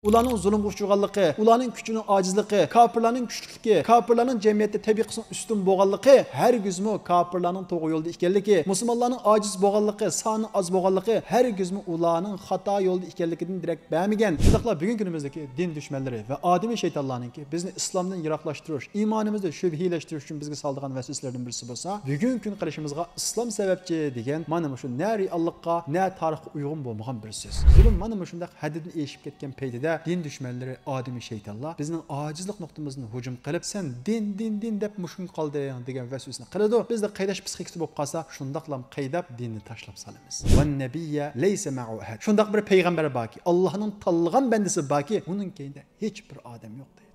Ularning zulm uchirganligi, ularning kuchining ojizligi, kofirlarning kuchligi, kofirlarning jamiyatda tabiqisining ustun bo'lganligi, hargizmi kofirlarning to'g'ri yo'lda ekanligi, musulmonlarning ojiz bo'lganligi, soni oz bo'lganligi, hargizmi ularning xato yo'lda ekanligidan direkt bermagan. Shundaqla bugungi kunimizdagi din dushmanlari va odimiy shaytonlarningki bizni islomdan yiroqlashtirish, iymonimizni shubhilashtirish uchun bizga soldigan vasvaslardan birisi bo'lsa, bugungi kun qilishimizga islom sababchi degan mana shu na reallikqa, na tarixga uyg'un bo'lmagan bir so'z. Zulm mana shunday haddidan eshib ketgan paytida din düşmanları ademi şeytanlar bizning ojizlik nuqtamizni hujum qilib sen din deb mushkun qoldi degan vasvasani qiladi. Biz de qaydash psixikasi bo'lib qolsa, shundaqlam qaydab dinni tashlab salamiz. Wan nabiyya laysa ma'u ahad. Shundaq bir payg'ambar borki, Allohning tanlagan bandasi borki, uning keyinda hech bir odam yo'q deydi.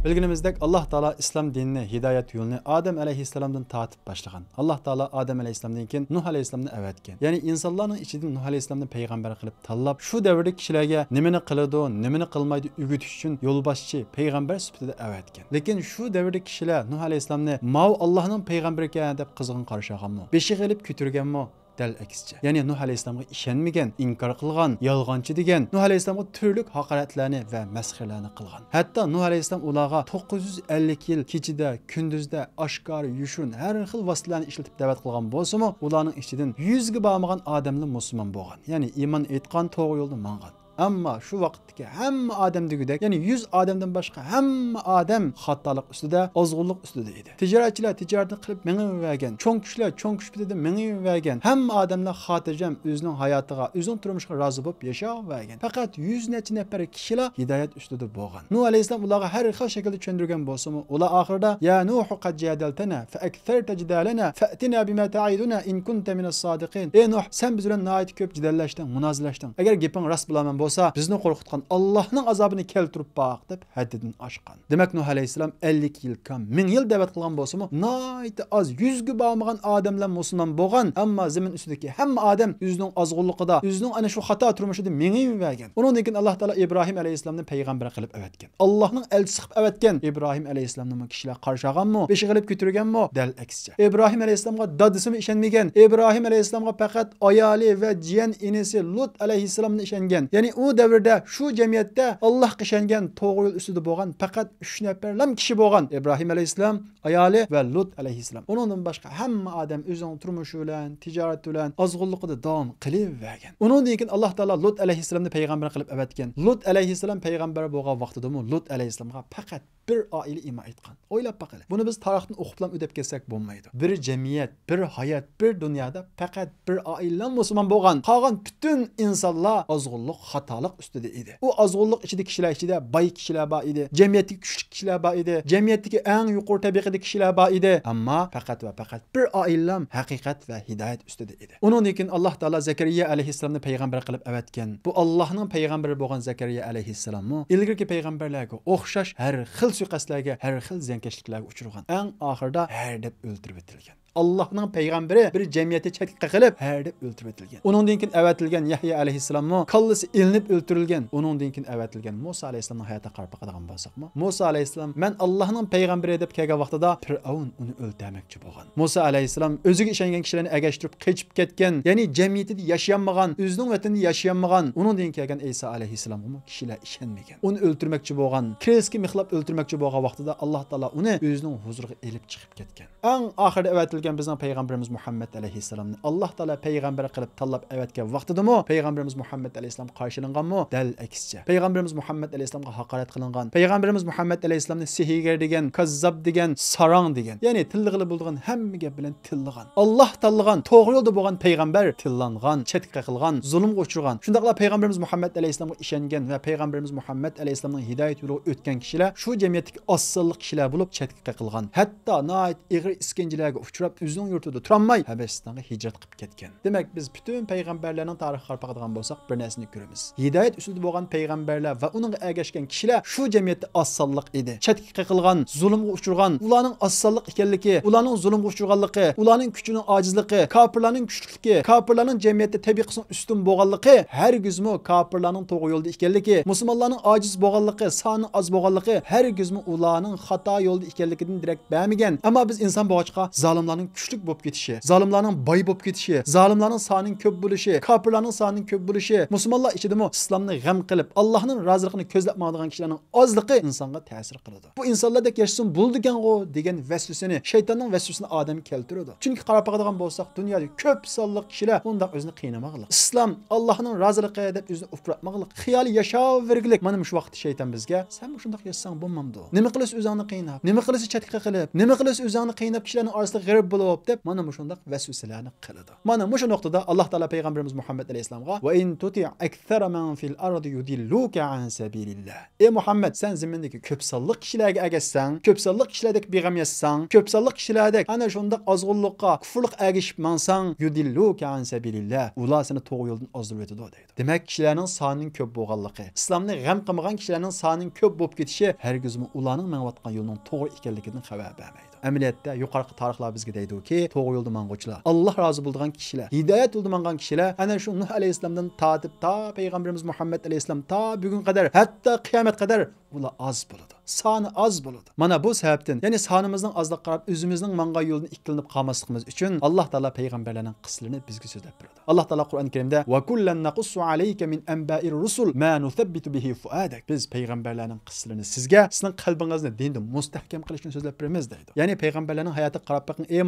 Bilginimizdek Allah Teala İslam dinini, hidayet yolunu Adem aleyhisselamdan tatip başlagan. Allah Teala Adem aleyhisselamdan keyin Nuh aleyhisselamni avatgan. Yani insanların içinden Nuh aleyhisselamni peygamber qilib tanlab, şu devrdeki kişilerge nimeni qiladi, nimeni qilmaydi ügütüş için yolbaşçı, peygamber süptide avatgan. Lekin şu devrdeki kişiler Nuh aleyhisselamni mav Allah'ın peygamberi ekan deb qizg'in qarşılaganmi? Beşi qilib kütürganmi? Dal aksicha. Yani Nuh aleyhisselamga ishonmagan, inkor qilgan, yolg'onchi degan, Nuh aleyhisselamga turli haqoratlarni va masxirlarni qilgan. Hatta Nuh aleyhisselam ularga 950 yil kechida, kunduzda oshkor, yushun, har xil vositalarni ishlatib da'vat qilgan bo'lsa-mu, ularning ichidan 100 ga bormagan odamlar musulmon bo'lgan. Yani iymon etgan, to'g'ri yo'lda mangan. Ama şu vaqtdagi hamma odam degudek, ya'ni 100 odamdan boshqa hamma odam xatolik ustida, ozg'unlik ustida edi. Tijoratchilar tijoratni qilib meng'ivergan, cho'ng kuchlar cho'ng kuch bilan meng'ivergan. Hamma odamlar xotirjam o'zining hayotiga, o'zining turmushiga rozi bo'lib yashayvergan. Faqat 100 necha nafar kishilar hidoyat ustida bo'lgan. Nuh alayhisalom ularga har xil shaklda tushuntirgan bo'lsa-mu, ular oxirida ya Nuh qad jadaltana fa aktharta jidalana fa'tina bima ta'iduna in kunta minas sodiqin. Ey Nuh, sen biz bilan nihoyat ko'p jidallashding, munozilashting. Agar gaping rost bo'laman bo'lsa, bizni qo'rqitgan Allohning azobini keltirib baq deb haddidan oshgan. Demak Nuh alayhisalom 50 yil kam 1000 yil da'vat qilgan bo'lsa-mu, nihoyat az 100 ga bormagan odamlar musulmon bo'lgan, ammo zamin ustidagi hamma odam o'zining ozg'unligida, o'zining ana shu xato turmushida meng'ivergan. Undan keyin Alloh taolo İbrahim alayhisalomni payg'ambar qilib avatgan. Allohning elchisi qilib avatgan. İbrahim alayhisalomni kishilar qarshılaganmi, beshi qilib ko'targanmi? Dal aksicha. İbrahim alayhisalomga dadisimi ishonmagan. İbrahim alayhisalomga faqat ayoli va jiyan inisi Lut alayhisalomni ishongan. Ya'ni u davrda şu jamiyatda Allohga ishongan, to'g'ri yo'l ustida bo'lgan faqat 3 nafarlam kishi bo'lgan. İbrahim alayhisalom, ayoli va Lut alayhisalom. Undan boshqa hamma odam o'zining turmushi bilan, tijorat bilan, ozg'unligida davom qilavergan. Undan keyin Alloh taolo Lut alayhisalomni payg'ambar qilib avatgan. Lut alayhisalom payg'ambar bo'lgan vaqtida Lut alayhisalomga faqat bir oila iymon etgan. O'ylab baqaylik. Buni biz tarixdan o'qiblam o'tib ketsak bo'lmaydi. Bir jamiyat, bir hayot, bir dunyoda faqat bir oila musulmon bo'lgan. Qolgan butun insonlar ozg'unlik, xatolik ustida edi. U ozg'unlik ichida kishilar ichida boy kishilar bor edi, jamiyatdagi kuchli kishilar bor edi, jamiyatdagi eng yuqori tabaqadagi kishilar bor edi. Ammo faqat va faqat bir oila haqiqat va hidoyat ustida edi. Undan keyin Alloh taolo Zakariya alayhisalomni payg'ambar qilib avatgan. Bu Allohning payg'ambari bo'lgan Zakariya alayhisalommi ilgirki payg'ambarlarga o'xshash har xil suiqasdlarga, har xil ziyonkashliklarga uchragan. Eng oxirida har deb o'ldirib etilgan. Allah'ın peygamberi bir cemiyete çetkik qilib her deb o'ltirib etilgan. Undan keyin avatilgan Yahya alayhissalommi qallisi ilinib o'ltirilgan. Undan keyin avatilgan Musa alayhissalomning hayotga qarab qadagan bo'lsakmi, Musa alayhissalom men Allohning peygamberi deb kelgan vaqtida Fir'avn uni o'ldirmoqchi bo'lgan. Musa alayhissalom o'ziga ishongan kishilarni agashtirib qochib ketgan, ya'ni jamiyatida yashayolmagan, o'zining vatanida yashayolmagan. Undan keyin kelgan Isa alayhissalomga kishilar ishonmagan. Uni o'ldirmoqchi bo'lgan, kreski mixlab o'ldirmoqchi bo'lgan vaqtida Alloh taolo uni o'zining huzuriga elib chiqib ketgan. Eng oxirida avatilgan bizning payg'ambarimiz Muhammad alayhissalomni Alloh taolo payg'ambar qilib tanlab avatgan vaqtidami payg'ambarimiz Muhammad alayhissalom qarshilanganmi? Dal aksicha. Payg'ambarimiz Muhammad alayhissalomga haqorat qilingan. Payg'ambarimiz Muhammad alayhissalomni sihirgar degan, kazzab degan, sarang degan. Ya'ni tillig'i bo'lgan hamma gap bilan tilligan. Alloh tanlagan, to'g'ri yo'lda bo'lgan payg'ambar tillangan, chetga qilgan, zulmga uchragan. Shundaqla payg'ambarimiz Muhammad alayhissalomga ishongan va payg'ambarimiz Muhammad alayhissalomning hidoyat yo'liga o'tgan kishilar shu jamiyatdagi osonlik kishilar bo'lib chetga qilgan. Hatto nihoyat ig'ir iskanjalarga uchrab o'zining yurtida turolmay Habasistonga hijrat qilib ketgan. Demak biz butun payg'ambarlarning tarixini qarab qilgan bo'lsak bir narsani ko'ramiz. Hidoyat ustida bo'lgan payg'ambarlar va uning ergashgan kishilar shu jamiyatda osonlik edi. Chetga qilgan, zulmga uchragan, ularning osonlik ekanligi, ularning zulmga uchraganligi, ularning kuchining ojizligi, kofirlarning kuchligi, kofirlarning jamiyatda tabiqisining ustun bo'lganligi, hargizmi kofirlarning to'g'ri yo'lda ekanligi, musulmonlarning ojiz bo'lganligi, soni oz bo'lganligi, hargizmi ularning xato yo'lda ekanligidan direkt bermagan. Ammo biz inson bo'lg'achqa zolimlarning zalimlarning kuchli bo'lib ketishi, zalimlarning boy bo'lib ketishi, zalimlarning sonining ko'p bo'lishi, kofirlarning sonining ko'p bo'lishi, musulmonlar ichidami islomni g'am qilib, Allohning roziligini ko'zlab kishilarning ozligi insonga ta'sir qiladi. Bu insonlardek yashasin bo'ldigan-ku degan vasvasani, shaytonning vasvasini odam keltiradi. Chunki qarab boqadigan bo'lsak, dunyoda ko'p sonli kishilar unda o'zini qiynamaqlik. Islom Allohning roziligi deb o'zini ufratmaqlik, xiyoli yashavergilik. Mana shu vaqt shayton bizga sen shunday yashasang bo'lmamdi. Nima qilish o'zingni qiynab, nima qilish chatqa qilib, nima qilish o'zingni qiynab kishilarning orasida g'arib bo'lib deb mana shunday vasvasalarni qiladi. Mana shu nuqtada Alloh taolo payg'ambarimiz Muhammad alayhisolamga va in tuti' akthara man fil ardi yudilluka an sabilillah. Ey Muhammad, sen zimindagi ko'p sonli kishilarga agassang, ko'p sonli kishilardek beg'am yashasang, ko'p sonli kishilardek ana shunday ozg'unlikqa, kufrlik agishib mansang, yudilluka an sabilillah. Ular seni to'g'ri yo'ldan ozdirib o'tadi deydi. Demak, kishilarning sonining ko'p bo'lganligi, islomni g'am qilmagan kishilarning sonining ko'p bo'lib ketishi hargizmi ularning mang'atgan yo'lining to'g'ri ekanligidan xabar bermaydi. Amaliyotda yuqorqi tarixlar bizga deydi-ki, to'g'ri yo'lda mang'uvchilar, Alloh rozi bo'lgan kishilar, hidoyat yo'lida mangan kishilar ana shu Nuh alayhisolamdan tortib ta payg'ambarimiz Muhammad alayhisolam ta bugun qadar, hatto qiyomat qadar ular oz bo'ladi. Soni oz bo'ladi. Mana bu sababdan, ya'ni sonimizning ozligiga qarab o'zimizning mangan yo'lini ikkilanib qolmasligimiz uchun Alloh taolo payg'ambarlarning qislarini bizga so'zlab beradi. Alloh taolo Qur'oni Karimda va kullan naqussu alayka min anba'ir rusul ma nuthabbitu bihi fuadak. Biz payg'ambarlarning qislarini sizga, sizning qalbingizni dinda mustahkam qilishni so'zlab beramiz deydi. Ya'ni payg'ambarlarning hayotiga qarab baqing, ey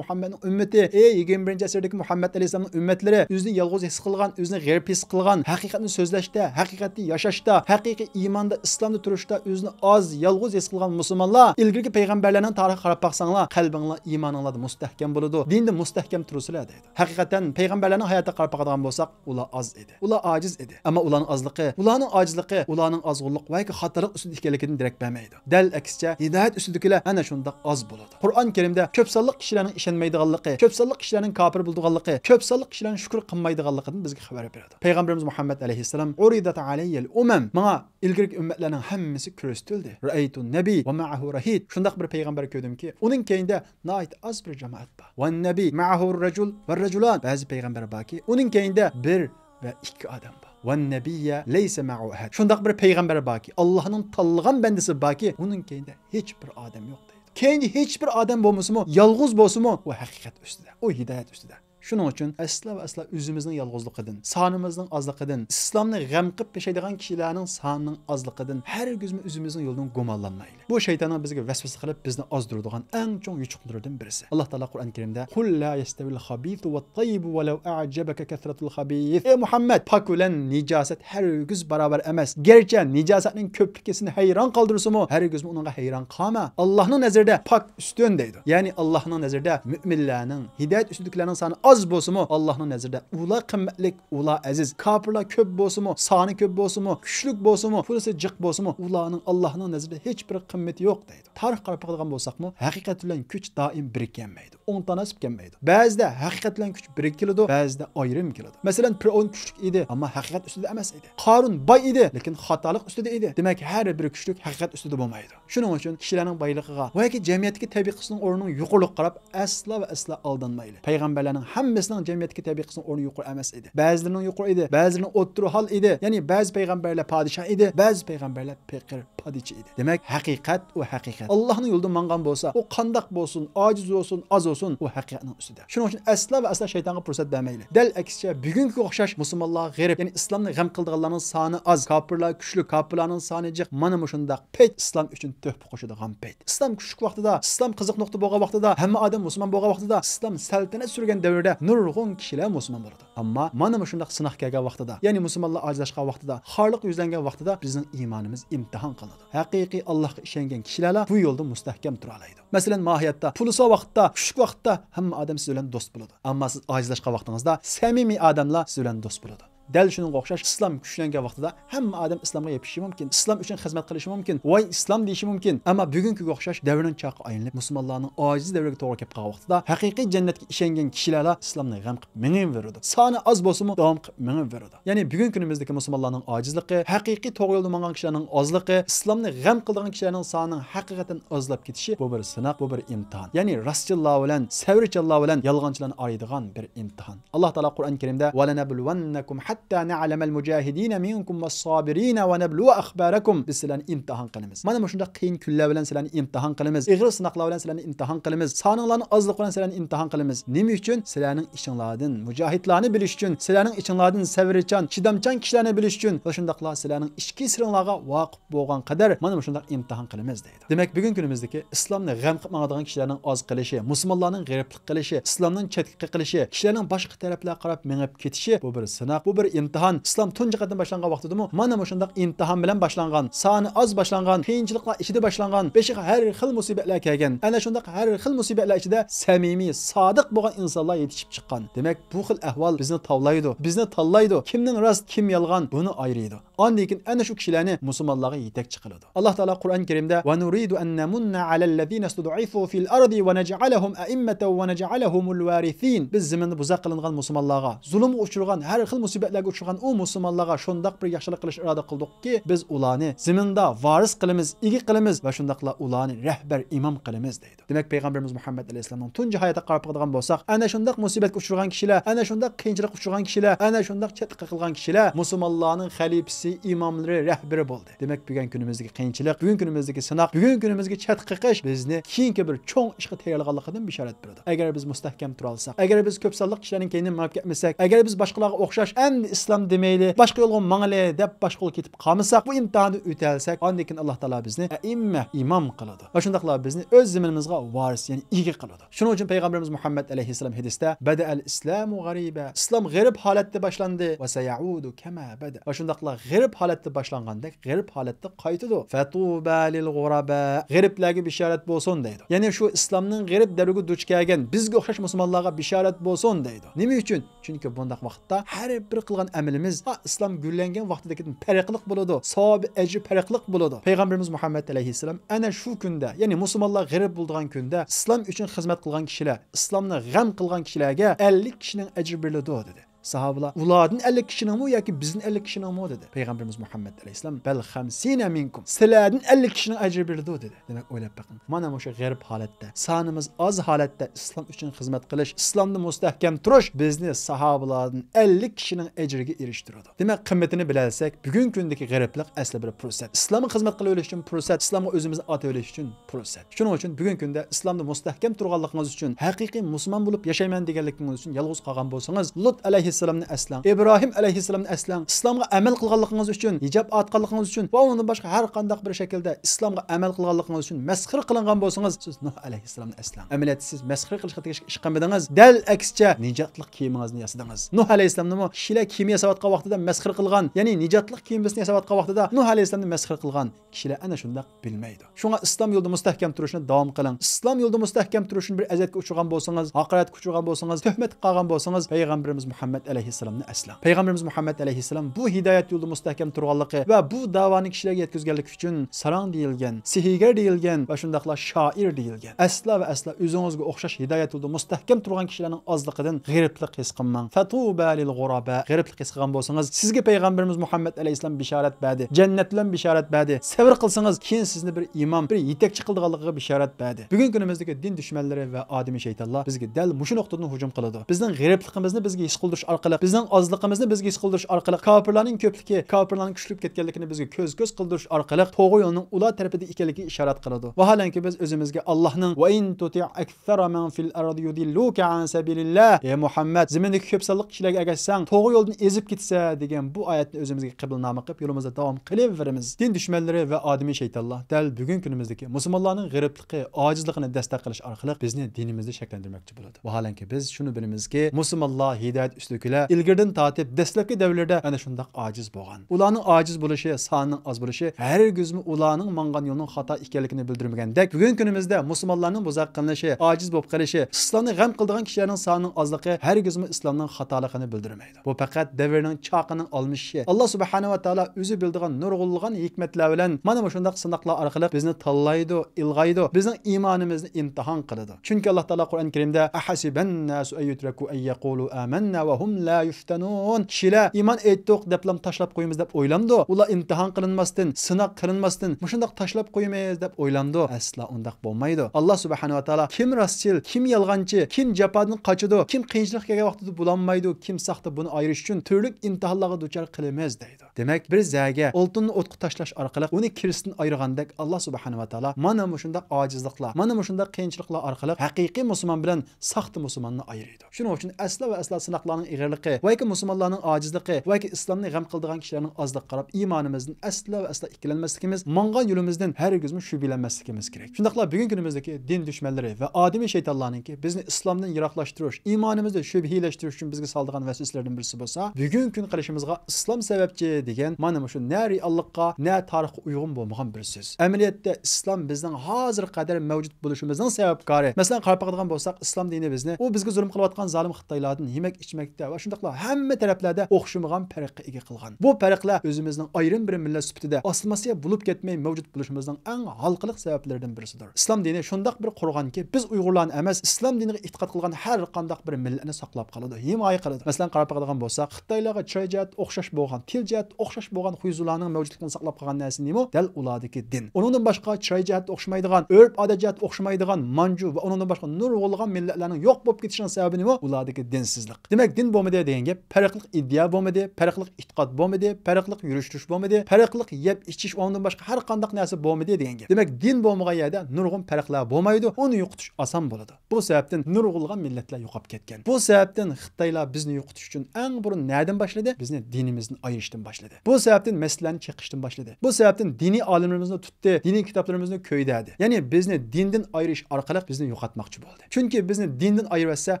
Muhammadning ummati, ey 21-asrdagi Muhammad alayhisolamning ummatlari, o'zini yolg'iz his qilgan, o'zini g'arib his qilgan, haqiqatni so'zlashda, haqiqatni yashashda, haqiqiy iymonda, islomda turishda o'zini oz, yolg'iz his qilgan musulmonlar ilgirki payg'ambarlarning tarixiga qarab baqsanglar, qalbinglar, iymoninglarda mustahkam bo'ladi, dinda mustahkam turusizlar deydi. Haqiqatan payg'ambarlarning hayotiga qarab baqadigan bo'lsak, ular oz edi. Ular ojiz edi. Ammo ularning ozligi, ularning ojizligi, ularning ozg'unlik va xatolik ustida ekanligidan darak bermaydi. Dal aksicha, hidoyat ustidagilar ana shunday oz bo'ladi. Qur'on Karimda ko'p sonli kishilarning ishonmaydiganligi, ko'p sonli kishilarning kofir bo'lganligi, ko'p sonli kishilarning shukr qilmaydiganligidan bizga xabar beradi. Payg'ambarimiz Muhammad alayhisalom uridat alayya al-umam, menga ilgirki ummatlarning hammasi ko'rsatildi. Ra'aytu nabiy va ma'ahu rahid. Shundaq bir payg'ambar ko'rdimki, uning keyinda nayt az bir jamoat bor. Va nabiy ma'ahu rajul va rajulan. Ba'zi payg'ambar borki, uning keyinda bir va ikki odam bor. Va nabiyya laysa ma'ahu ahad. Shundaq bir payg'ambar borki, Allohning tanlagan bandasi borki, uning keyinda hech bir odam yo'q deydi. Keyingi hech bir odam bo'lmasa-mu, yolg'iz bo'lsa-mu, u haqiqat ustida, u hidoyat ustida. Shuning uchun asla va asla o'zimizning yolg'izligidan, sonimizning ozligidan, islomni g'am qilib yashaydigan kishilarning sonining ozligidan hargiz o'zimizning yo'ldan gumonlanmaylik. Bu shaytonning bizga vasvasa qilib bizni ozdiradigan eng chong yuchuqlardan birisi. Alloh taolo Qur'on Karimda "Qul la yastavil khabith va tayyib va law a'jabaka kathratul khabith." Ey Muhammad, pok bilan nijosat hargiz barobar emas. Garchi nijosatning ko'pligini hayron qoldirsa-mu, hargiz unga hayron qolma. Allohning nazarida pok ustun deydi. Ya'ni Allohning nazarida mu'minlarning, hidoyat ustidagilarning soni az bo'lsa-mu, Allohning nazarida ular qimmatlik, ular aziz. Kofirlar ko'p bo'lsa-mu, soni ko'p bo'lsa-mu, kuchlik bo'lsa-mu, pulisi jiq bo'lsa-mu, ularning Allohning nazarida hech bir qimmati yo'q deydi. Tarix qarab qolgan bo'lsak-mu, haqiqat bilan kuch doim birikkanmaydi. O'ng tanasib kelmaydi. Ba'zida haqiqat bilan kuch birikiladi, ba'zida ayrim keladi. Masalan, Fir'avn kuchlik edi, ammo haqiqat ustida emas edi. Qarun boy edi, lekin xatolik ustida edi. Demak, har bir kuchlik haqiqat ustida bo'lmaydi. Shuning uchun kishilarning boyligiga va jamiyatdagi tabiqasining o'rnining yuqoriga qarab asla va asla aldanmayli. Payg'ambarlarning hammasining jamiyatga tabiqasining o'rni yuqori emas edi. Ba'zilarining yuqori edi, ba'zilarining o'rta hol edi. Ya'ni ba'zi payg'ambarlar podshoh edi, ba'zi payg'ambarlar faqir podichi edi. Demak, haqiqat u haqiqat. Allohning yo'lida mangan bo'lsa, u qandoq bo'lsin, ojiz bo'lsin, oz bo'lsin, u haqiqatning ustida. Shuning uchun asla va asla shaytonga fursat bermayli. Dal aksicha, bugungi o'xshash musulmonlar g'arib, ya'ni islomni g'am qildiganlarning soni oz, kofirlar kuchli, kofirlarning soni jiq. Mana shundaq payt islom uchun tuhfa qo'shadigan payt. Islom kuchli vaqtida, islom qiziq nuqta bo'lgan vaqtida, hamma odam musulmon bo'lgan vaqtida, islom saltanat surgan davrda nurg'un kishilar musulmon bo'ladi. Ammo mana shundaq sinoq kelgan vaqtida, ya'ni musulmonlar ojizlashgan vaqtida, xorliq yuzlangan vaqtida bizning iymonimiz imtihon qilinadi. Haqiqiy Allohga ishongan kishilar bu yo'lda mustahkam tura oladi. Masalan, mohiyatda, pulsa vaqtda, kuchli vaqtda hamma odam siz bilan do'st bo'ladi. Ammo siz ojizlashgan vaqtingizda samimiy odamlar siz bilan do'st bo'ladi. Dal shunga o'xshash islom kuchlangan vaqtida hamma odam islomga yepishishi mumkin, islom uchun xizmat qilishi mumkin, voy islom deyishi mumkin. Ammo bugungi o'xshash davrning chaqi aylanib musulmonlarning ojiz davriga to'g'ri kelib qolgan vaqtida haqiqiy jannatga ishongan kishilar islomni g'am qilib mingib veradi. Soni oz bo'lsa-mu davom qilib mingib veradi. Ya'ni bugungi kunimizdagi musulmonlarning ojizligi, haqiqiy to'g'ri yo'lda mangan kishilarning ozligi, islomni g'am qilgan kishilarning sonining haqiqatan ozlab ketishi bu bir sinaq, bu bir imtihon. Ya'ni rostchilar bilan, savrchilar bilan yolg'onchilarni araydigan bir imtihon. Alloh taolo Qur'on Karimda "Va lanabluwannakum hatta na'lamel mujahidin minkum was-sabirin ve nabluwa akhbarakum. Biz sizlarni imtihon qilamiz. Mana shunda qiyin kunlar bilan sizlarni imtihon qilamiz. Ig'ir sinoqlar bilan sizlarni imtihon qilamiz. Soninglarning ozligi bilan sizlarni imtihon qilamiz. Nima uchun? Sizlarning ichinglardan mujohidlarni bilish uchun, sizlarning ichinglardan sabrchan, chidamchan kishilarni bilish uchun va shundaqla sizlarning ichki sirlaringizga voqif bo'lgan qadar mana shundaq imtihon qilamiz deydi. Demak, bugun kunimizdagi islomni g'am qilmaydigan kishilarning oz qilishi, musulmonlarning g'iriblik qilishi, islomning chetga qilishi, kishilarning boshqa taraflarga qarab mengib ketishi bu bir sinoq, bu bir imtihon. Islom tunji qadam boshlangan vaqtidami mana shundaq imtihon bilan boshlangan, soni oz boshlangan, qiyinchiliklar ichida boshlangan, beshiga har xil musibatlar kelgan. Ana shundaq har xil musibatlar ichida samimiy, sodiq bo'lgan insonlar yetishib chiqqan. Demak, bu xil ahvol bizni tavlaydi, bizni tanlaydi. Kimning rost, kim yolg'on buni ayiradi. Ondan keyin ana shu kishilarni musulmonlarga yetakchi qiladi. Alloh taolo Qur'on Karimda va nuridu an namunna alallazina stud'ifu fil ardi va naj'alahum a'immatan va naj'alahumul varithin. Biz zaminda buzaq qilingan musulmonlarga, zulm uchirgan, har xil musibatlarga uchirgan o musulmonlarga shundaq bir yaxshilik qilish iroda qildikki, biz ularni zaminda varis qilamiz, igi qilamiz va shundaqla ularni rahbar, imom qilamiz deydi. Demak, payg'ambarimiz Muhammad alayhisolamning tunji hayotida qarab qilgan bo'lsak, ana shundaq musibatga uchirgan kishilar, ana shundaq qiyinchilik uchirgan kishilar, ana shundaq chetqa qilgan kishilar musulmonlarning xalifasi, imomlari, rahbari bo'ldi. Demak, bugun kunimizdagi qiyinchilik, bugun kunimizdagi sinoq, bugun kunimizdagi chetqa qish bizni keyingi bir cho'ng ishga tayyorlanganligidan bishorat beradi. Agar biz mustahkam tura olsak, agar biz ko'p sonliq kishilarning keynidan ma'lum ketmasak, agar biz boshqalarga o'xshash endi islom demayli, boshqa yo'lga mangli deb boshqa yo'lga ketib qolmasak, bu imtihonni o'talsak, ondan keyin Alloh taolo bizni a'imma, imom qiladi. Va shundaqla bizni o'z zaminimizga varis, ya'ni ega qiladi. Shuning uchun payg'ambarimiz Muhammad alayhisalom hadisda bada'al islamu g'ariba. Islom g'arib holatda boshlandi va sayaudu kama bada. Va shundaqla g'arib holatda boshlangandek g'arib holatda qaytadi. Fatuba lil g'uraba. G'ariblarga bishorat bo'lsin deydi. Ya'ni shu islomning g'arib dariga duch kelgan bizga o'xshash musulmonlarga bishorat bo'lsin deydi. Nima uchun? Chunki bundaq vaqtda har bir qilgan amalimiz islom gullangan vaqtidagidan farqliq bo'ladi. Savob, ajr farqliq bo'ladi. Payg'ambarimiz Muhammad alayhisalom ana shu kunda, ya'ni musulmonlar g'arib bo'lgan kunda islom uchun xizmat qilgan kishilar, islomni g'am qilgan kishilarga 50 kishining ajri beriladi dedi. Sahabalar ulardan 50 kishining yoki bizning 50 kishining dedi. Payg'ambarimiz Muhammad alayhisalom bal 50 minkum. Sizlardan 50 kishining ajri beriladi dedi. Demak, o'ylab baqing. Mana o'sha g'arib holatda, sonimiz oz holatda islom uchun xizmat qilish, islomni mustahkam turish bizni sahabalardan 50 kishining ajriga erishtiradi. Demak, qimmatini bilalsak, bugun kundagi g'ariblik asli bir fursat. Islomga xizmat qilib olish uchun fursat, islomga o'zimizni ota olish uchun fursat. Shuning uchun bugun kunda islomni mustahkam turganligingiz uchun, haqiqiy musulmon bo'lib yashayman deganligingiz uchun yolg'iz qolgan bo'lsangiz, Lut alayhissalomni aslang, Ibrohim alayhissalomni aslang, islomga amal qilganligingiz uchun, hijob otganligingiz uchun va undan boshqa har qanday bir shaklda islomga amal qilganligingiz uchun masxir qilingan bo'lsangiz, siz Nuh alayhissalomni aslang. Amaliyotda siz masxir qilishga tegishli ish qilmadingiz, dal aksicha nijotlik kiyimingizni yasadingiz. Nuh alayhissalomni kishilar kiyim yasayotgan vaqtida masxir qilgan, ya'ni nijotlik kiyimini yasayotgan vaqtida Nuh alayhissalomni masxir qilgan kishilar ana shunday bilmaydi. Shunga islom yo'lida mustahkam turishni davom qiling. Islom yo'lida mustahkam turishni bir azatga uchirgan bo'lsangiz, haqoratga uchirgan bo'lsangiz, tuhmat qilgan bo'lsangiz, payg'ambarimiz Muhammad alayhissalomni aslang. Payg'ambarimiz Muhammad alayhissalom bu hidoyat yo'lida mustahkam turganligi va bu davoni kishilarga yetkazganligi uchun sarang deyilgan, sihiygar deyilgan va shundaqla shoir deyilgan. Asla va asla o'zingizga o'xshash hidoyat yo'lida mustahkam turgan kishilarning ozligidan g'iriblik his qilmang. Fatuba lil g'uraba. G'iriblik his qilgan bo'lsangiz, sizga payg'ambarimiz Muhammad alayhissalom bishorat berdi. Jannat bilan bishorat berdi. Sabr qilsangiz, keyin sizni bir imom, bir yetakchi qildiganligiga bishorat berdi. Bugun kunimizdagi din dushmanlari va odimiy shaytonlar bizga dal mushu nuqtadan hujum qiladi. Bizning g'iribligimizni bizga his qildirish orqali, bizning ozligimizni bizga his qildirish orqali, kofirlarning ko'pligi, kofirlarning kuchli ketganligini bizga ko'z qildirish orqali to'g'ri yo'lning ular tarafida ekanligiga ishorat qiladi. Vaholanki biz o'zimizga Allohning va in tuti akthara man fil ardi yudilluka an sabilillah, ey Muhammad, zamindagi ko'p sonliq kishilarga agarsang, to'g'ri yo'ldan ezib ketsa degan bu oyatni o'zimizga qibulnoma qilib yo'limizda davom qilaveramiz. Din dushmanlari va odimiy shaytonlar dal bugun kunimizdagi musulmonlarning g'iribligi, ojizligini dastak qilish orqali bizni dinimizni shakllantirmoqchi bo'ladi. Vaholanki biz shuni bilamizki, musulmonlar hidoyat ustukilar ilgirdan tortib dastlabki davrlarda ana shundoq ojiz bo'lgan. Ularning ojiz bo'lishi, sonining oz bo'lishi hargizmi ularning mangan yo'lning xato ekanligini bildirmagandek, bugun kunimizda musulmonlarning buzaq qilinishi, ojiz bo'lib qolishi, islomni g'am qildigan kishilarning sonining ozligi hargizmi islomning xatoligini bildirmaydi. Bu faqat davrning choqining olmishi. Alloh subhanahu va taolo o'zi bildigan nurg'ulg'an hikmatlar bilan mana shundoq sinoqlar orqali bizni tanlaydi, ilg'aydi, bizning iymonimizni imtihon qiladi. Chunki Alloh taolo Qur'on Karimda ahasiban nasu ayyutraku ay yaqulu amanna va hum fahum la yuftanun. Kishilar iymon etdik deblam tashlab qo'yamiz deb o'ylandi. Ular imtihon qilinmasdan, sinab qilinmasdan, mushundaq tashlab qo'yamiz deb o'ylandi. Asla undaq bo'lmaydi. Alloh subhanahu va taolo kim rostchil, kim yolg'onchi, kim jafodan qochadi, kim qiyinchilik kelgan vaqtida bo'lolmaydi, kim saxta buni ayirish uchun turli imtihonlarga duchor qilamiz deydi. Demak, bir zaga oltinni o'tqa tashlash orqali uni kirsidan ayirgandek Alloh subhanahu va taolo mana mushundaq ojizliklar, mana mushundaq qiyinchiliklar orqali haqiqiy musulmon bilan saxta musulmonni ayiradi. Shuning uchun asla va asla sinoqlarning ig'irligi va musulmonlarning ojizligi va islomni g'am qildigan kishilarning ozliq qarab iymonimizdan asla va asla ikkilanmasligimiz, mangan yo'limizdan hargizmi shubhalanmasligimiz kerak. Shundaqla bugungi kunimizdagi din dushmanlari va odimiy shaytonlarningki bizni islomdan yiroqlashtirish, iymonimizni shubhilashtirish uchun bizga soldigan vasvasalardan birisi bo'lsa, bugun kun qilishimizga islom sababchi degan mana shu na reallikqa, na tarixga uyg'un bo'lmagan bir so'z. Amaliyotda islom bizning hozir qadar mavjud bo'lishimizning sababkori. Masalan, qarab qaraydigan bo'lsak, islom dini bizni u bizga zulm qilayotgan zolim Xitoylardan yemak ichmakda va shundaqla hamma taraflarda o'xshamagan farqqa ega qilgan. Bu farqlar o'zimizning ayrim bir millat sifatida osmasiya bo'lib ketmay mavjud bo'lishimizning eng halqiliq sabablaridan birisidir. Islom dini shundaq bir qurganki, biz Uyg'urlarni emas, islom diniga e'tiqod qilgan har qanday bir millatni saqlab qoladi, himoya qiladi. Masalan, qarab qaraydigan bo'lsak, Xitoylarga chiroyjat o'xshash bo'lgan, tiljat o'xshash bo'lgan xuyuzlarning mavjudligini saqlab qolgan narsa nima? Dal ulardagi din. Uningdan boshqa chiroyjat o'xshamaydigan, urf-odat o'xshamaydigan manju va uningdan boshqa nurg'ulg'an millatlarning yo'q bo'lib ketishining sababi nima? Ulardagi dinsizlik. Demak, din bo'lmadi degan gap, farqli idea bo'lmadi, farqli e'tiqod bo'lmadi, farqli yurish bo'lmadi, farqli yeb ichish undan boshqa har qanday narsa bo'lmadi degan gap. Demak, din bo'lmagan yerda nurg'un farqlar bo'lmaydi, uni yo'qotish oson bo'ladi. Bu sababdan nurg'ulg'an millatlar yo'qolib ketgan. Bu sababdan Xitoylar bizni yo'qotish uchun eng burun nereden başladı? Bizni dinimizden ayırıştan başladı. Bu sebepten meselerini çekişten başladı. Bu sebepten dini alimlerimizni tuttu, dini kitaplarımızını köydədi. Yani bizni dinden ayırış arkalık bizni yo'qotmoqchi bo'ldi. Çünkü bizni dinden ayırırsa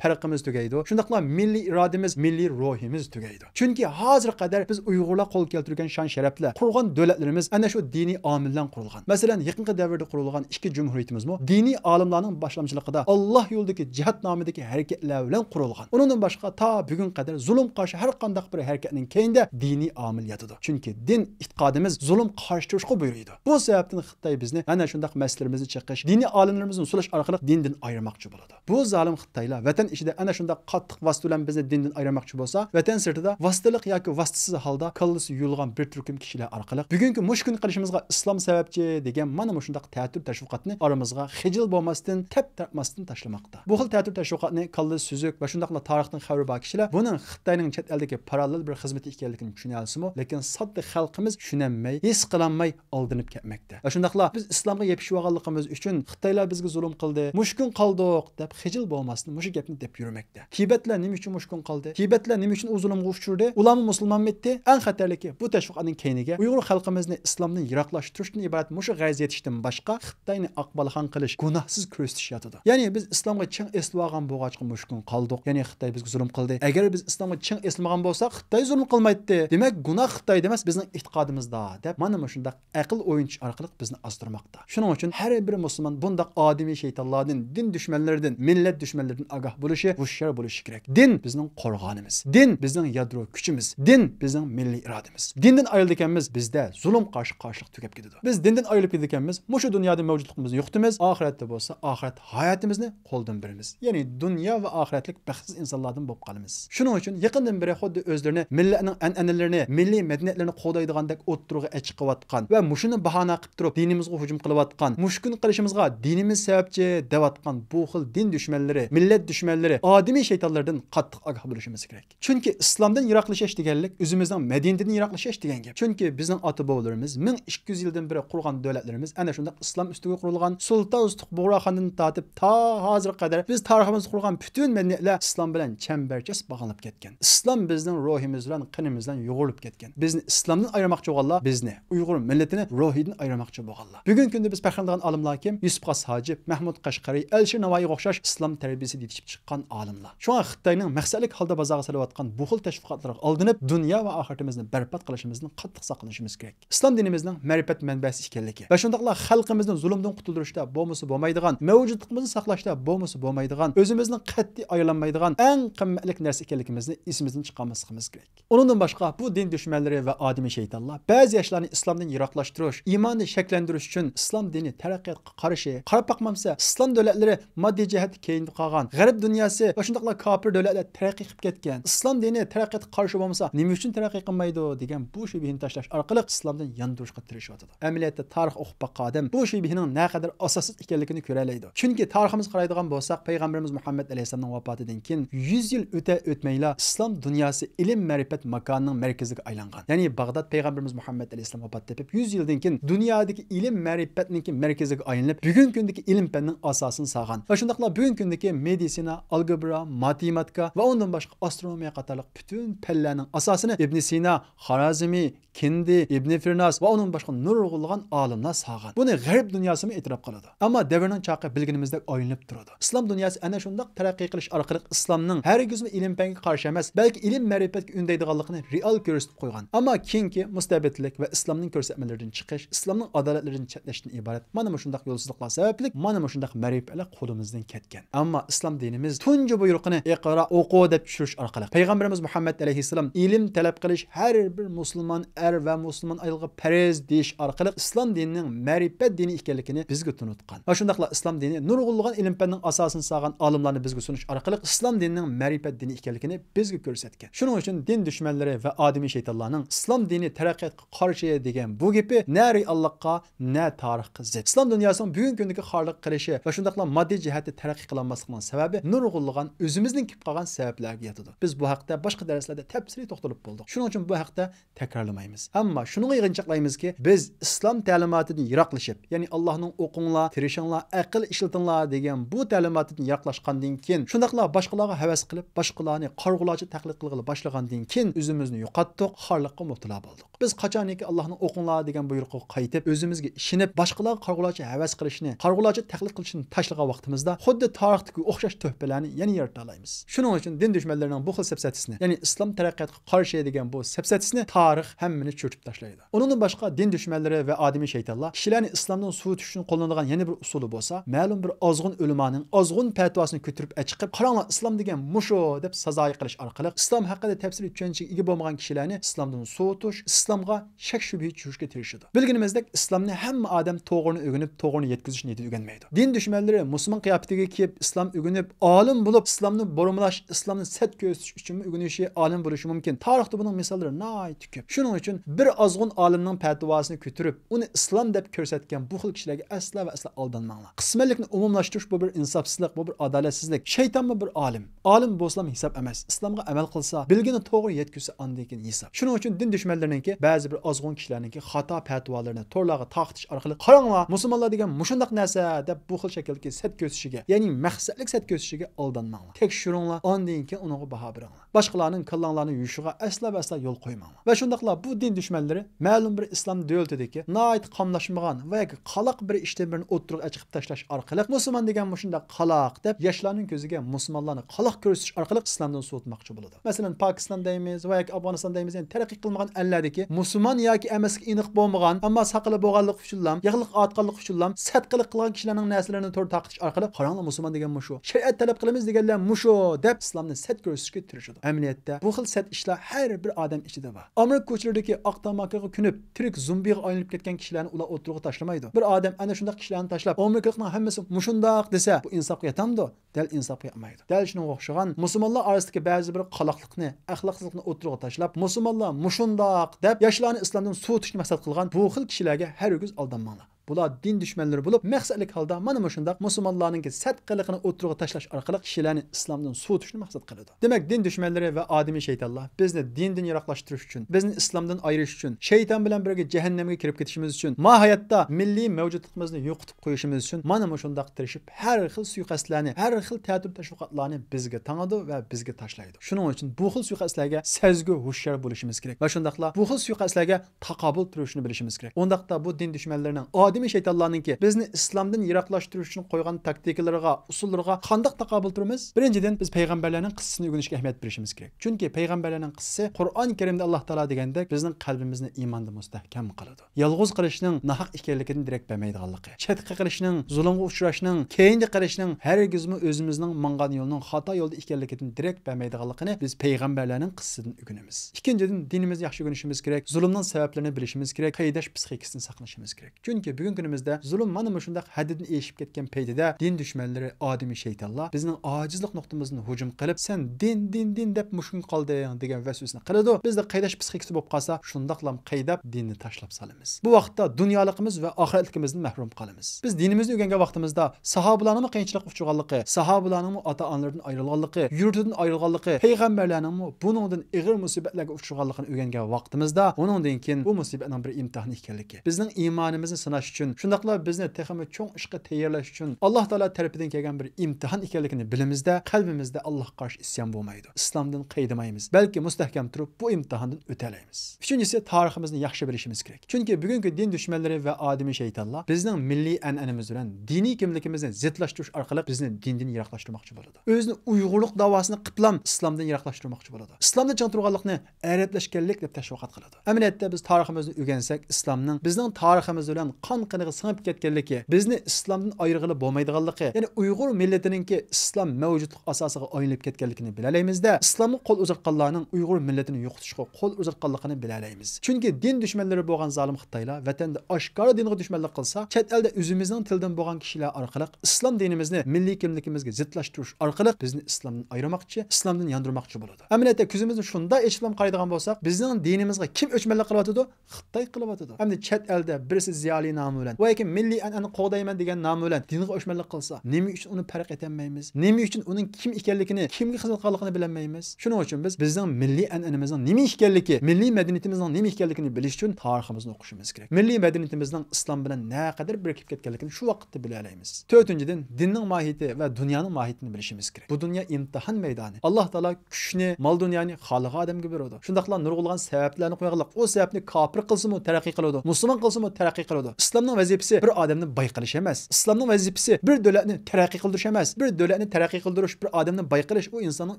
farkımız tugaydi. Şundaqla milli irademiz, milli ruhimiz tugaydi. Çünkü hazır kadar biz Uyg'urlar qo'l keltirgan şan şerefle qurgan devletlerimiz ana şu dini amildan qurulgan. Mesela yakınki devirde qurulgan iki cumhuriyetimiz mi? Dini alimlarning başlamchiligida Allah yo'lidagi cihat nomidagi hareketler bilan qurulgan. Onundan başqa ta bugün kadar zulüm karşı her qandaq bir hareketinin keyinde dini amil yatıdı. Çünkü din itiqadimiz zulüm karşı turuşqa buyuruydu. Bu sebepten Xitoy bizni ana shundaq meselelerimizni çekiş, dini alimlerimizin sulaş arqali dindan ayırmakçı buladı. Bu zalim Xitoylar vatan içinde ana shundaq qattiq vasita bilan bizni dindan ayırmakçı bolsa, vatan sirtida vasitalik yoki vasitasiz holda kallasi yulgan bir turkum kishilar arqali bugungi mushkun qilishimizga islom sababchi degan mana shundaq ta'tir tashviqotni aramizga xijil bo'lmasdan, tap tartmasdan tashlamoqda. Bu xil ta'tir tashviqotni kallasi suzuk va shundaqla tarixdan xabar bor kishilar buning Xitoyning chet eldagi parallel bir xizmati ekanligini tushunalsimi, lekin sodda xalqimiz tushunolmay, his qilinmay aldanib ketmoqda. Va shundaqla biz islomga yepishib olganligimiz uchun Xitoylar bizga zulm qildi, mushkun qoldik deb xijil bo'lmasdan mushu gapni deb yurmoqda. Tibetlar nima uchun mushkun qoldi? Tibetlar nima uchun u zulmga uchurdi? Ularmi musulmon etdi? Eng xatarligi bu tashviqotning keyniga Uyg'ur xalqimizni islomdan yiroqlashtirishdan iborat mushu g'ayz yetishdan boshqa Xitoyni aqbalxon qilish, gunohsiz kurashish yotidir. Ya'ni biz islomga ching eslib olgan bo'lg'achqa mushkun qoldik. Ya'ni Xitoy bizga zulm qildi. Agar biz islomga ching eslamagan bo'lsak, Xitoy zulm qilmaydi. Demak, gunoh Xitoyda emas, bizning e'tiqodimizda deb mana shundaq aql o'yinchi orqali bizni azdirmoqda. Shuning uchun har bir musulmon bundaq odimiy shaytonlardan, din dushmanlaridan, millat dushmanlaridan ogoh bo'lishi, hushyor bo'lishi kerak. Din bizning qo'rg'onimiz. Din bizning yadro kuchimiz. Din bizning milliy irodamiz. Dindan ayrilganmiz bizda zulm qarshi-qarshilik tugab ketadi. Biz dindan ayrilib ketganmiz, mushu dunyoda mavjudligimizni yo'qotamiz, oxiratda bo'lsa, oxirat hayotimizni qo'ldan beramiz. Ya'ni dunyo va oxiratlik baxtsiz insonlardan bo'lib qolamiz. Shuning uchun yaqindan beri xuddi o'zlarini millatning an'analarini, milliy madaniyatlarini qo'daydigandek o'ttirg'i chiqayotgan va mushuni bahona qilib turib dinimizga hujum qilayotgan, mushkun qilishimizga dinimiz sababchi deyotgan bu xil din dushmanlari, millat dushmanlari, odimiy shaytonlardan qattiq ogoh bo'lishimiz kerak. Chunki islomdan yiroqlashish deganlik o'zimizning madaniyatdan yiroqlashish degan gap. Chunki bizning ota-bobolarimiz 1200 yildan beri qurgan davlatlarimiz ana shunday islom ustiga qurilgan Sulton Ustuq Buğraxondan tortib ta hozir qadar biz tariximizda qurgan bütün madaniyatlar islom bilan chambarchas bog'lanib ketgan. Islom bizning ruhimiz bilan, qinimiz bilan yo'g'rilib ketgan. Bizni islomdan ayirmoqchi bo'lganlar, bizni Uyg'ur millatini ruhidan ayirmoqchi bo'lganlar. Bugungi kunda biz faxrlanadigan olimlar kim? Yusuf Qas Hojib, Mahmud Qashqari, Alisher Navoiyga o'xshash islom tarbiyasida yetishib chiqqan olimlar. Shunga Xitoyning maqsadlik holda bozorga solayotgan bu xil tashviqotlarga aldanib, dunyo va oxiratimizni barbod qilishimizdan qattiq saqlanishimiz kerak. Islom dinimizning ma'rifat manbasi ekanligi va shundaqla xalqimizni zulmdan qutuldirishda bo'lmasa bo'lmaydigan, mavjudligimizni saqlashda bo'lmasa bo'lmaydigan, o'zimizning qat'iy aylanmaydigan eng qimmatli narsa ekanligimizni esimizdan chiqarmasligimiz kerak. Undan boshqa bu din dushmanlari va odimiy shaytonlar ba'zi yoshlarni islomdan yiroqlashtirish, iymonni shakllantirish uchun islom dini taraqqiyotga qarshi qarab boqmamsa, islom davlatlari moddiy jihatda keyinib qolgan, g'arb dunyosi va shundaqla kofir davlatlar taraqqiy chiqib ketgan. Islom dini taraqqiyotga qarshi bo'lmasa, nima uchun taraqqiy qilmaydi degan bu shubhani tashlash orqali islomdan yondirishga tirishyapti. Amaliyotda tarix o'qib boqqan odam bu shubhaning naqadar asossiz ekanligini ko'ra oladi. Chunki tariximiz qaraydigan bo'lsak, payg'ambarimiz Muhammad alayhisolamning vafotidan keyin 100 yil o'tmayla islom dunyosi ilm ma'rifat makonining markaziga aylangan. Ya'ni Bag'dod payg'ambarimiz Muhammad alayhisolam vafot etib 100 yildan keyin dunyodagi ilm ma'rifatning markaziga aylanib, bugungi kundagi ilm fanning asosini sog'an. Va shundaqla bugungi kundagi meditsina, algebra, matematika va undan boshqa astronomiya qatorliq butun fanlarning asosini Ibn Sina, Xorazmiy, Kindi, Ibn Firnas va uning boshqa nurg'ulg'an olimlar sog'an. Buni g'arb dunyosi e'tirof qiladi. Ammo davrning chaqi bilginimizdek aylanib turadi. Islom dunyosi ana shunday taraqqiy qilish orqali islomning hargizmi ilm fanga qarshi emas, balki ilm ma'rifatga undaydiganligini real ko'rsatib qo'ygan. Ammo keyingi mustabidlik va islomning ko'rsatmalaridan chiqish, islomning adolatlarini chetlashdan iborat. Mana shunday yo'lsizliklar sababli mana shunday ma'rifatlar qo'limizdan ketgan. Ammo islom dinimiz tunji buyruqini iqro o'qu deb tushirish orqali payg'ambarimiz Muhammad alayhisalom ilm talab qilish har bir musulmon va musulmon ayolga farz deyish orqali islom dinining ma'rifat dini ekanligini bizga tunutgan. Va shundaqla islom dini nurg'ulg'an ilm fanning asosini sog'an olimlarni bizga sunish orqali islom dinining ma'rifat dini ekanligini bizga ko'rsatgan. Shuning uchun din dushmanlari va odimiy shaytonlarning islom dini taraqqiyotga qarshi degan bu gapi na reallikqa, na tarixga zid. Islom dunyosining bugungi kundagi xorliq qilishi va shundaqla moddiy jihatda taraqqiy qilinmasligining sababi nurg'ulg'an o'zimizning kelib qolgan sabablarga yotadi. Biz bu haqda boshqa darslarda tafsiliy to'xtalib bo'ldik. Shuning uchun bu haqda takrorlamaymiz. Ammo shuni yig'inchoqlaymizki, biz islom ta'limotidan yiroqlashib, ya'ni Allohning o'qinglar, tirishinglar, aql ishlatinglar degan bu ta'limotidan yiroqlashgandan keyin, shundaqla boshqalarga havas qilib, boshqalarni qarg'ularcha taqlid qilg'ili boshlagandan keyin o'zimizni yo'qotdik, xorliqqa mubtalo bo'ldik. Biz qachonki Allohning o'qinglar degan buyruqqa qaytib, o'zimizga ishinib, boshqalarga qarg'ularcha havas qilishni, qarg'ularcha taqlid qilishni tashlagan vaqtimizda xuddi tarixdagi o'xshash to'hbalarni yana yarata olamiz. Shuning uchun din dushmanlarining bu xil sapsatisini, ya'ni islom taraqqiyotga qarshi degan bu sapsatisini tarix hammani cho'chib tashlaydi. Undan boshqa din dushmanlari va odimiy shaytonlar kishilarni islomdan suvutish uchun qo'llanadigan yana bir usuli bo'lsa, ma'lum bir ozg'un ulamoning ozg'un fatvosini ko'tarib chiqib, qaranglar islom degan musho deb sazoyi qilish orqali islom haqida tafsiriy tushunchaga ega bo'lmagan kishilarni islomdan suvutish, islomga shak shubha tushirishga tirishadi. Bilganimizdek, islomni hamma odam to'g'rini o'rganib, to'g'rini yetkazish niyatida o'rganmaydi. Din dushmanlari musulmon qiyofatiga kelib, islom o'rganib, olim bo'lib, islomni borumlash, islomni sat ko'rsatish uchun o'rganishi olim bo'lishi mumkin. Tarixda buning misollari nihoyat ko'p. Shuning uchun bir ozg'un olimning fatvosini ko'tarib, uni islom deb ko'rsatgan bu xil kishilarga asla va asla aldanmanglar. Qismanlikni umumlashtirish bu bir insofsizlik, bu bir adolatsizlik. Shaytonmi bir olim. Olim bo'lsa hisob emas. Islomga amal qilsa, bilgini to'g'ri yetkazsa andan keyin hisob. Shuning uchun din dushmanlarininki ba'zi bir ozg'un kishilarninki xato fatvolarini to'rlarga taqtish orqali qaranglar, musulmonlar degan mushundaq narsa deb bu xil shakldagi sat ko'rsishiga, ya'ni maqsadlik sat ko'rsishiga aldanmanglar. Tekshiringlar, andan keyin unga baho beringlar. Boshqalarning qillanlarni yuyishiga asla va asla yo'l qo'ymanglar. Va shundaqla bu din dushmanlari ma'lum bir islom davlatidagi nihoyat qamlashmagan va qaloq bir ishdan birini o'ttirib chiqib tashlash orqali musulmon degan shunday qaloq deb yoshlarning ko'ziga musulmonlarni qaloq ko'rsatish orqali islomdan suvutmoqchi bo'ladi. Masalan, Pokiston deymiz va Afg'oniston deymiz, ya'ni taraqqiy qilmagan ellardagi musulmon yoki emasga aniq bo'lmagan, ammo saqili bo'lganlik uchun ham, yig'liq atqanlik uchun ham satqilik qilgan kishilarning narslarini to'g'ri taqtish orqali qaranglar, musulmon degan mushu, shariat talab qilamiz deganlar mushu deb islomni sat ko'rsatishga tirishadi. Amaliyotda bu xil sat ishlar har bir odam ichida bor. Amerika ko'chalardagi oq tamakaga kunib, tirik zombiga aylanib ketgan kishilarni ular o'tirg'a tashlamaydi. Bir odam ana shunday kishilarni tashlab, Amerikalikning hammasi mushundaq desa, bu insofga yetamdi? Dal insofga yetmaydi. Dal shunga o'xshagan musulmonlar orasidagi ba'zi bir qaloqlikni, axloqsizlikni o'tirg'a tashlab, musulmonlar mushundaq deb yoshlarni islomdan suvutishni maqsad qilgan bu xil kishilarga hargiz aldanmanglar. Bular din dushmanlari bo'lib, maqsadlik holda mana shundaq musulmonlarning sat qilig'ini o'tirg'a tashlash orqali kishilarni islomdan suvutishni maqsad qiladi. Demak, din dushmanlari va odimiy shaytonlar bizni dindan yiroqlashtirish uchun, bizni islomdan ayirish uchun, shayton bilan birga jahannamga kirib ketishimiz uchun, mohiyatda milliy mavjudligimizni yo'qotib qo'yishimiz uchun mana shundaq tirishib, har xil suiqasdlarni, har xil ta'tir tashviqotlarni bizga tangadi va bizga tashlaydi. Shuning uchun bu xil suiqasdlarga sezgu hushyor bo'lishimiz kerak va shundaqla bu xil suiqasdlarga taqobil turishni bilishimiz kerak. Undaqda bu din dushmanlarining odimiy shaytonlarninki bizni islomdan yiroqlashtirish uchun qo'ygan taktikalariga, usullariga qanday taqobil turamiz? Birinchidan biz payg'ambarlarning qissasini o'rganishga ahamiyat berishimiz kerak. Chunki payg'ambarlarning qissasi Qur'oni Karimda Alloh taolo degandek bizning qalbimizni iymonda mustahkam qiladi. Yolg'iz qilishning nahaq ekanligini direkt bilmaydiganligi, chatqa qilishning, zulmga uchrashning, keyingi qilishning hargizmi o'zimizning mangan yo'lning xato yo'lda ekanligini direkt bilmaydiganligini biz payg'ambarlarning qissasidan o'rganamiz. Ikkinchidan dinimizni yaxshi o'rganishimiz kerak, zulmning sabablarini bilishimiz kerak, qaydash psixikasini saqlashimiz kerak. Chunki bugun bugungi kunimizda zulm mana shunday haddidan eshib ketgan paytida din düşmanlari, odamiy shaytonlar bizning ojizlik nuqtamizni hujum qilib, sen din deb mushkun qolding degan vasvasani qiladi. Bizda qaydash psixikasi bo'lib qolsa, shundaqlam qaydab dinni tashlab solamiz. Bu vaqtda dunyoligimiz va oxiratligimizdan mahrum qolamiz. Biz dinimizni o'rgangan vaqtimizda sahobalarning qiyinchilik uchraganligi, sahobalarning ota-onalaridan ayrilganligi, yurtidan ayrilganligi, payg'ambarlarning buningdan ig'ir musibatlarga uchraganligini o'rgangan vaqtimizda, uningdan keyin bu musibatning bir imtihon ekanligi, bizning iymonimizni sinash uchun, shundaqla bizni texmi cho'ng ishga tayyorlash uchun Alloh taolo tarafidan kelgan bir imtihon ekanligini bilimizda, qalbimizda Allohga qarshi isyon bo'lmaydi. Islomdan qaydamaymiz, balki mustahkam turib bu imtihondan o'talaymiz. Uchinchisi, tariximizni yaxshi bilishimiz kerak. Chunki bugungi din dushmanlari va odamiy shaytonlar bizning milliy an'anamiz bilan diniy kimligimizni zidlashtirish orqali bizni dindan yiroqlashtirmoqchi bo'ladi. O'zini Uyg'urlik davosini qiplam islomdan yiroqlashtirmoqchi bo'ladi. Islomda chang turganlikni arablashganlik deb tashviqot qiladi. Amaliyotda biz tariximizni o'rgansak, islomning bizning tariximiz bilan qon-qiniga singib ketganligi, bizni islomdan ayirg'ili bo'lmaydiganligi, ya'ni Uyg'ur millatiningki islom mavjudlik asosiga aylanib ketganligini bilalaymiz-da, islomga qo'l uzatganlarning Uyg'ur millatini yo'qotishga qo'l uzatganligini bilalaymiz. Chunki din dushmanlari bo'lgan zolim Xitoylar vatanda oshkora dinga dushmanlik qilsa, chet elda o'zimizning tildan bo'lgan kishilar orqali islom dinimizni milliy kimligimizga zidlashtirish orqali bizni islomdan ayirmoqchi, islomdan yondirmoqchi bo'ladi. Amaliyotda ko'zimizni shunda eshitlam qaraydigan bo'lsak, bizning dinimizga kim o'chmanlik qilyotidi? Xitoy qilyotidi. Hamda chet elda birisi ziyoli nomi bilan va yoki milliy an'ana qo'g'dayman degan nomi bilan dinga o'chmanlik qilsa, nima uchun uni farq etolmaymiz? Nima uchun uning kim ekanligini, kimga xizmat qilganligini bilmaymiz? Shuning uchun biz bizning milliy an'anamizning nima ekanligi, milliy madaniyatimizning nima ekanligini bilish uchun tariximizni o'qishimiz kerak. Milliy madaniyatimizning islom bilan naqadar birikib ketganligini shu vaqtda bila olamiz. To'rtinchidan, dinning mohiyati va dunyoning mohiyatini bilishimiz kerak. Bu dunyo imtihon maydoni. Alloh taolo kuchni, mol dunyoni xoliqi odamga beradi. Shundaqla nurg'ulgan sabablarni qo'yganlik, o sababni kofir qilsa-mu taraqqiy qiladi, musulmon qilsa-mu taraqqiy qiladi. Islomning vazifasi bir odamni boy qilish emas. Islomning vazifasi bir davlatni taraqqiy qildirish emas. Bir davlatni taraqqiy qildirish, bir odamni boy qilish u insonning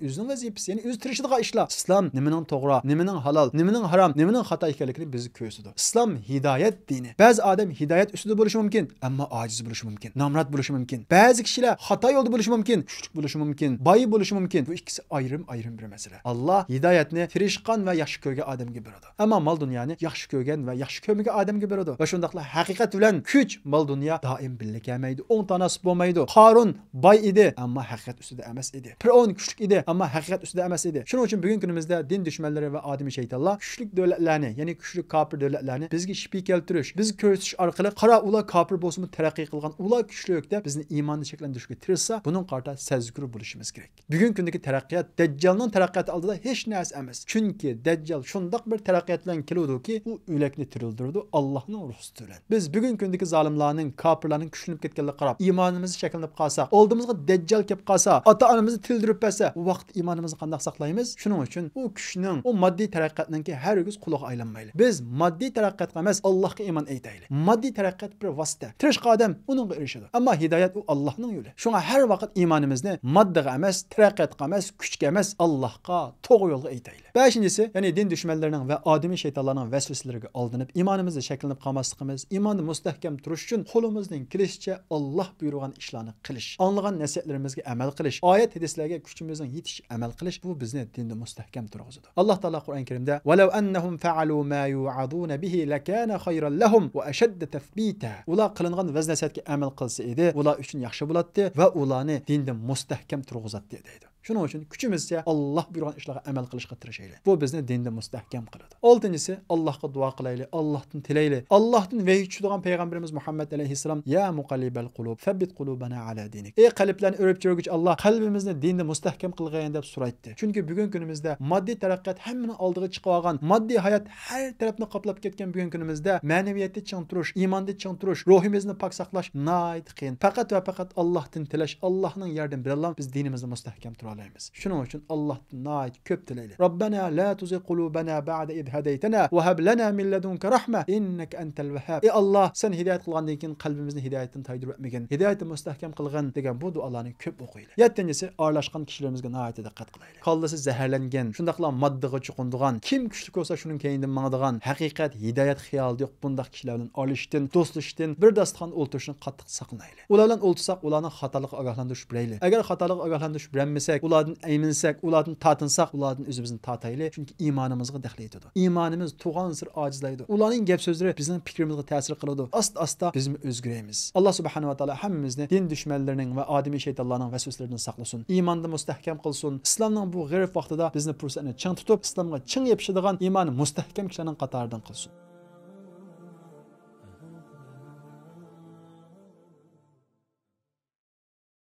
o'zining vazifasi, ya'ni o'zi tirishadigan ishlar. Islom nimaning to'g'ri, nimaning halol, nimaning harom, nimaning xato ekanligini bizni ko'rsatadi. Islom hidoyat dini. Ba'zi odam hidoyat ustida bo'lishi mumkin, ammo ojiz bo'lishi mumkin, nomrod bo'lishi mumkin. Ba'zi kishilar xato yo'lda bo'lishi mumkin, kuchli bo'lishi mumkin, boy bo'lishi mumkin. Bu ikkisi ayrim bir masala. Alloh hidoyatni tirishqon va yaxshi ko'rgan odamga beradi. Ammo mol dunyoni yaxshi ko'rgan va yaxshi ko'rmagan odamga beradi. Va shundaqla haqiqat bilan kuch, mol dunyo doim birga kelmaydi, o'ng tanasib bo'lmaydi. Qarun boy edi, ammo haqiqat ustida emas edi. Fir'avn kuchli edi, ammo haqiqat ustida emas edi. Shuning uchun bugungi kunimizda din dushmanlari va odamiy shaytonlar kuchli davlatlarni, ya'ni kuchli kofir davlatlarni bizga shipi keltirish, bizni ko'rsatish orqali qara ular kofir bo'lsa-mu taraqqiy qilgan, ular kuchli deb bizni iymonni shakllantirishga tirishsa, buning qarta sezgir bo'lishimiz kerak. Bugungi kundagi taraqqiyot Dajjalning taraqqiyoti oldida hech narsa emas. Chunki Dajjal shundoq bir taraqqiyot bilan keluvdiki, u o'lakni tirildirdi Allohning ruhsati bilan. Biz bugungi kundagi zolimlarning, kofirlarning kuchlanib ketganligiga qarab, iymonimizni shakllanib qolsa, oldimizga Dajjal kelib qolsa, ota-onamizni tildirib bersa, u vaqt iymonimizni qanday saqlaymiz? Shuning uchun u kuchning, o moddiy taraqqiyotninki hargiz quloq aylanmayli. Biz moddiy taraqqiyotga emas, Allohga iymon aytaylik. Moddiy taraqqiyot bir vosita. Tirishqa odam uningga erishadi. Ammo hidoyat u Allohning yo'li. Shunga har vaqt iymonimizni moddaga emas, taraqqiyotga emas, kuchga emas, Allohga to'g'ri yo'lga aytaylik. Beshinchisi, ya'ni din dushmanlarining va odamiy shaytonlarning vasvasalariga aldanib, iymonimizni shakllanib qolmasligimiz, iymonni mustahkam turish uchun qo'limizdan kelishicha Alloh buyurgan ishlarni qilish, anglagan nasihatlarimizga amal qilish, oyat hadislarga kuchimizning yetish amal qilish bu bizni dinda mustahkam turg'izadi. Alloh taolo Qur'on Karimda "Walau annahum fa'alu ma yu'aduna bihi lakana khayran lahum wa ashadda tathbita." Ular qilingan vaz nasihatga amal qilsa edi, ular uchun yaxshi bo'ladi va ularni dinda mustahkam turg'izadi deydi. Shuning uchun kuchimizcha Alloh buyurgan ishlarga amal qilishga tirishaylik. Bu bizni dinda mustahkam qiladi. Oltinchisi, Allohga duo qilaylik, Allohdan tilaylik. Allohdan vahiy tushadigan payg'ambarimiz Muhammad alayhisalom: "Ya muqallibal qulub, sabbit qulubana ala dinik." Ey qalblarni o'rib chirguvchi Alloh, qalbimizni dinda mustahkam qilg'in deb so'raydi. Chunki bugungi kunimizda moddiy taraqqiyot hammaning oldiga chiqib olgan, moddiy hayot har tarafni qoplab ketgan bugungi kunimizda ma'naviyatni ching turish, iymonni ching turish, ruhimizni pok saqlash nihoyat qiyin. Faqat va faqat Allohdan tilash, Allohning yordami bilan biz dinimizni mustahkam tura olamiz. Shuning uchun Allohdan nihoyat ko'p tilaylik. Robbana la tuzigh qulubana ba'da id hadaytana va hab lana min ladunka rahma innaka antal vahhab. Ey Alloh, sen hidoyat qilgandan keyin qalbimizni hidoyatdan taydirib etmagin, hidoyatni mustahkam qilgan degan bu duolarni ko'p o'qiylik. Yettinchisi, aralashgan kishilarimizga nihoyat diqqat qilaylik. Qallasi zaharlangan, shundaqla moddaga chuqundigan, kim kuchli bo'lsa shuning keyindan mangdigan, haqiqat, hidoyat xiyoli yo'q bunday kishilar bilan olishdan, do'stlashdan, bir dasturxon o'ltirishni qattiq saqlanaylik. Ular bilan o'ltirsak, ularni xatolik ogohlantirish beraylik. Agar xatolik ogohlantirish bermasak, ulardan eminsak, ulardan tatınsak, ulardan özümüzni tataylı. Çünkü imanımızga daxil etadi. İmanımız tuğan sır acizlaydı. Ularning gap sözleri bizning fikrimizga ta'sir qiladi. Asta biz o'zgaramiz. Alloh subhanahu va taolo hammamizni din dushmanlarining va odimiy shaytonlarning vasvasalaridan saqlasin. Iymonni mustahkam qilsin. Islomning bu g'arib vaqtida bizni fursatni ching tutib, islomga ching yopishadigan iymoni mustahkam kishilarning qatoridan qilsin.